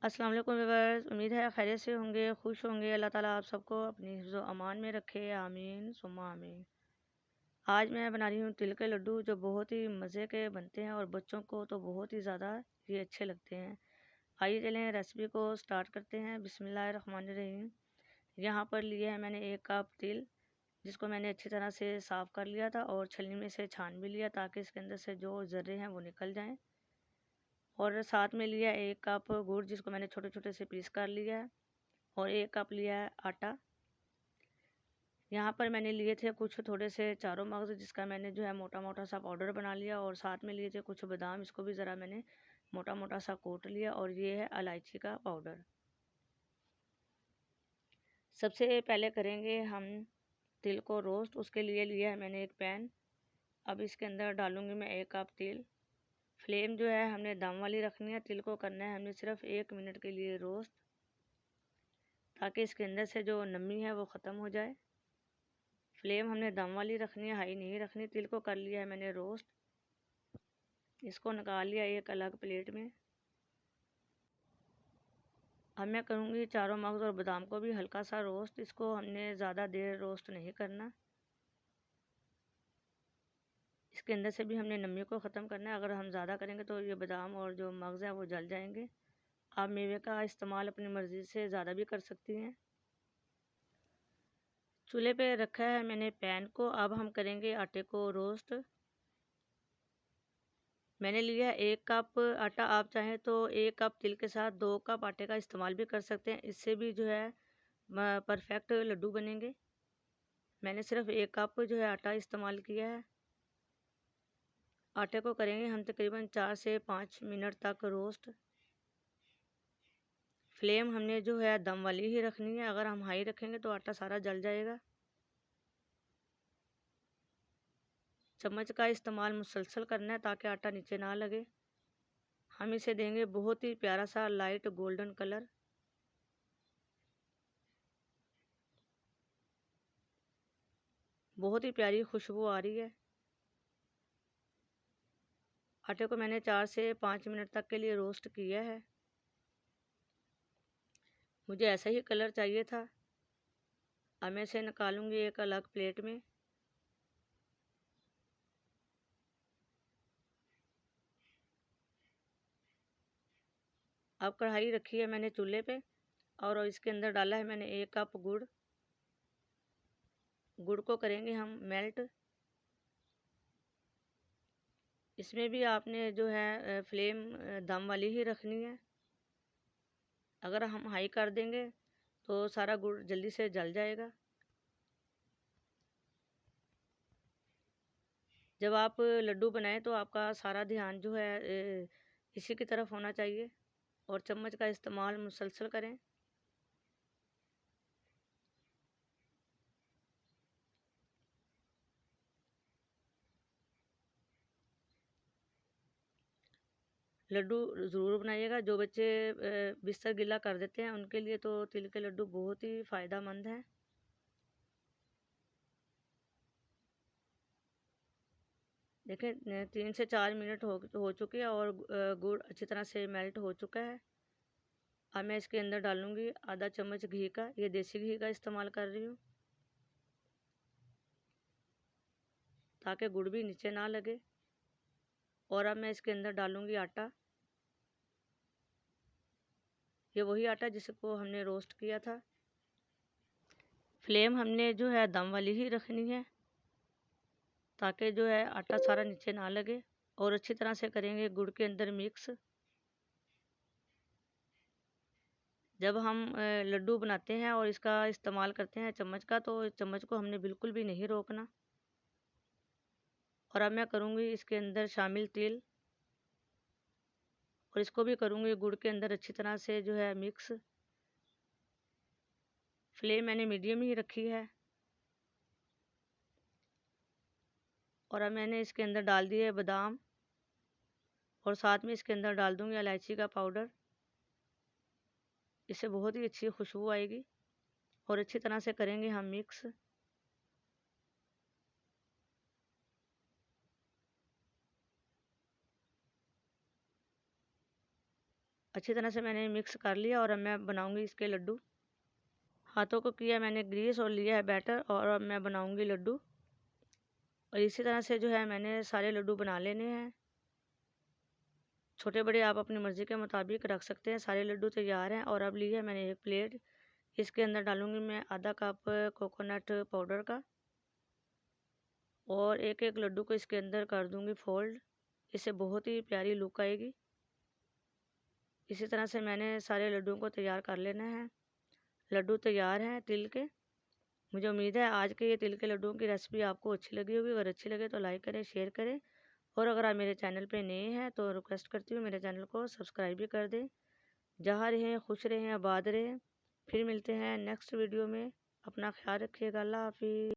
अस्सलाम वालेकुम व्यूअर्स, उम्मीद है खैरियत से होंगे, खुश होंगे। अल्लाह ताला आप सबको अपनी हिफ्ज़ व अमान में रखे, आमीन सुम्मा आमीन। आज मैं बना रही हूँ तिल के लड्डू, जो बहुत ही मज़े के बनते हैं और बच्चों को तो बहुत ही ज़्यादा ये अच्छे लगते हैं। आइए चलें रेसिपी को स्टार्ट करते हैं। बिस्मिल्लाहिर्रहमानिर्रहीम। यहाँ पर लिया है मैंने 1 कप तिल, जिसको मैंने अच्छी तरह से साफ़ कर लिया था और छलनी में से छान भी लिया, ताकि इसके अंदर से जो ज़र्रे हैं वो निकल जाएँ। और साथ में लिया 1 कप गुड़, जिसको मैंने छोटे छोटे से पीस कर लिया है। और 1 कप लिया है आटा। यहाँ पर मैंने लिए थे कुछ थोड़े से चारों मगज़, जिसका मैंने जो है मोटा मोटा सा पाउडर बना लिया। और साथ में लिए थे कुछ बादाम, इसको भी ज़रा मैंने मोटा मोटा सा कूट लिया। और ये है इलायची का पाउडर। सबसे पहले करेंगे हम तिल को रोस्ट। उसके लिए लिया है मैंने एक पैन। अब इसके अंदर डालूंगी मैं 1 कप तिल। फ्लेम जो है हमने दम वाली रखनी है। तिल को करना है हमने सिर्फ 1 मिनट के लिए रोस्ट, ताकि इसके अंदर से जो नमी है वो ख़त्म हो जाए। फ्लेम हमने दम वाली रखनी है, हाई नहीं रखनी। तिल को कर लिया है मैंने रोस्ट। इसको निकाल लिया एक अलग प्लेट में। अब मैं करूँगी चारों मगज़ और बादाम को भी हल्का सा रोस्ट। इसको हमने ज़्यादा देर रोस्ट नहीं करना। इसके अंदर से भी हमने नमी को ख़त्म करना है। अगर हम ज़्यादा करेंगे तो ये बादाम और जो मगज़ है वो जल जाएंगे। आप मेवे का इस्तेमाल अपनी मर्ज़ी से ज़्यादा भी कर सकती हैं। चूल्हे पे रखा है मैंने पैन को। अब हम करेंगे आटे को रोस्ट। मैंने लिया 1 कप आटा। आप चाहें तो 1 कप तिल के साथ 2 कप आटे का इस्तेमाल भी कर सकते हैं। इससे भी जो है परफेक्ट लड्डू बनेंगे। मैंने सिर्फ 1 कप जो है आटा इस्तेमाल किया है। आटे को करेंगे हम तकरीबन 4 से 5 मिनट तक रोस्ट। फ्लेम हमने जो है दम वाली ही रखनी है। अगर हम हाई रखेंगे तो आटा सारा जल जाएगा। चम्मच का इस्तेमाल मुसलसल करना है, ताकि आटा नीचे ना लगे। हम इसे देंगे बहुत ही प्यारा सा लाइट गोल्डन कलर। बहुत ही प्यारी खुशबू आ रही है। आटे को मैंने 4 से 5 मिनट तक के लिए रोस्ट किया है। मुझे ऐसा ही कलर चाहिए था। अब मैं इसे निकालूंगी एक अलग प्लेट में। अब कढ़ाई रखी है मैंने चूल्हे पे, और इसके अंदर डाला है मैंने 1 कप गुड़। गुड़ को करेंगे हम मेल्ट। इसमें भी आपने जो है फ्लेम दम वाली ही रखनी है। अगर हम हाई कर देंगे तो सारा गुड़ जल्दी से जल जाएगा। जब आप लड्डू बनाएं तो आपका सारा ध्यान जो है इसी की तरफ होना चाहिए, और चम्मच का इस्तेमाल मुसलसल करें। लड्डू ज़रूर बनाइएगा। जो बच्चे बिस्तर गीला कर देते हैं, उनके लिए तो तिल के लड्डू बहुत ही फ़ायदेमंद हैं। देखें 3 से 4 मिनट हो चुके हैं, और गुड़ अच्छी तरह से मेल्ट हो चुका है। अब मैं इसके अंदर डालूंगी आधा चम्मच घी का। ये देसी घी का इस्तेमाल कर रही हूँ, ताकि गुड़ भी नीचे ना लगे। और अब मैं इसके अंदर डालूंगी आटा। ये वही आटा जिसको हमने रोस्ट किया था। फ्लेम हमने जो है दम वाली ही रखनी है, ताकि जो है आटा सारा नीचे ना लगे। और अच्छी तरह से करेंगे गुड़ के अंदर मिक्स। जब हम लड्डू बनाते हैं और इसका इस्तेमाल करते हैं चम्मच का, तो चम्मच को हमने बिल्कुल भी नहीं रोकना। और अब मैं करूँगी इसके अंदर शामिल तिल, और इसको भी करूँगी गुड़ के अंदर अच्छी तरह से जो है मिक्स। फ्लेम मैंने मीडियम ही रखी है। और अब मैंने इसके अंदर डाल दिए बादाम, और साथ में इसके अंदर डाल दूँगी इलायची का पाउडर। इससे बहुत ही अच्छी खुशबू आएगी। और अच्छी तरह से करेंगे हम मिक्स। अच्छी तरह से मैंने मिक्स कर लिया और अब मैं बनाऊंगी इसके लड्डू। हाथों को किया मैंने ग्रीस और लिया है बैटर और अब मैं बनाऊंगी लड्डू। और इसी तरह से जो है मैंने सारे लड्डू बना लेने हैं। छोटे बड़े आप अपनी मर्ज़ी के मुताबिक रख सकते हैं। सारे लड्डू तैयार हैं और अब लिया मैंने एक प्लेट। इसके अंदर डालूंगी मैं आधा कप कोकोनट पाउडर का और एक एक लड्डू को इसके अंदर कर दूंगी फोल्ड। इससे बहुत ही प्यारी लुक आएगी। इसी तरह से मैंने सारे लड्डुओं को तैयार कर लेना है। लड्डू तैयार हैं तिल के। मुझे उम्मीद है आज के ये तिल के लड्डुओं की रेसिपी आपको अच्छी लगी होगी। अगर अच्छी लगे तो लाइक करें, शेयर करें और अगर आप मेरे चैनल पे नए हैं तो रिक्वेस्ट करती हूँ मेरे चैनल को सब्सक्राइब भी कर दें। जहाँ रहें खुश रहें, आबाद रहें। फिर मिलते हैं नेक्स्ट वीडियो में। अपना ख्याल रखिएगा। अल्लाह हाफिज़।